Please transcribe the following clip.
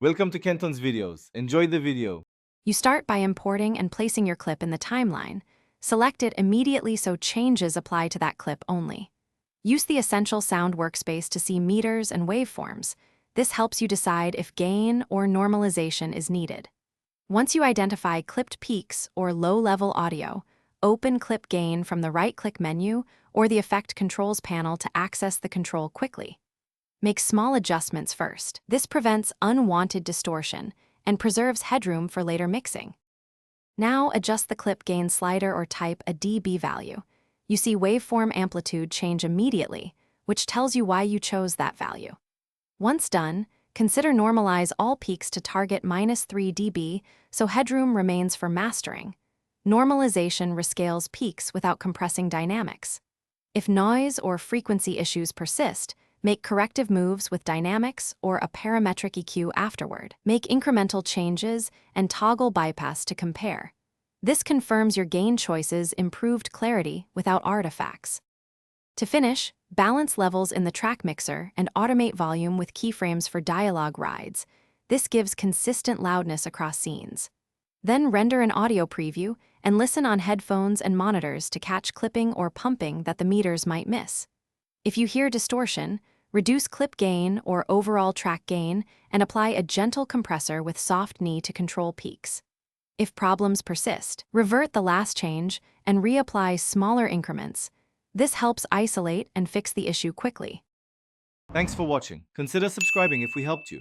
Welcome to Kenton's videos. Enjoy the video. You start by importing and placing your clip in the timeline. Select it immediately so changes apply to that clip only. Use the Essential Sound workspace to see meters and waveforms. This helps you decide if gain or normalization is needed. Once you identify clipped peaks or low-level audio, open Clip Gain from the right-click menu or the Effect Controls panel to access the control quickly. Make small adjustments first. This prevents unwanted distortion and preserves headroom for later mixing. Now adjust the clip gain slider or type a dB value. You see waveform amplitude change immediately, which tells you why you chose that value. Once done, consider normalize all peaks to target -3 dB so headroom remains for mastering. Normalization rescales peaks without compressing dynamics. If noise or frequency issues persist, make corrective moves with dynamics or a parametric EQ afterward. Make incremental changes and toggle bypass to compare. This confirms your gain choices improved clarity without artifacts. To finish, balance levels in the track mixer and automate volume with keyframes for dialogue rides. This gives consistent loudness across scenes. Then render an audio preview and listen on headphones and monitors to catch clipping or pumping that the meters might miss. If you hear distortion, reduce clip gain or overall track gain and apply a gentle compressor with soft knee to control peaks. If problems persist, revert the last change and reapply smaller increments. This helps isolate and fix the issue quickly. Thanks for watching. Consider subscribing if we helped you.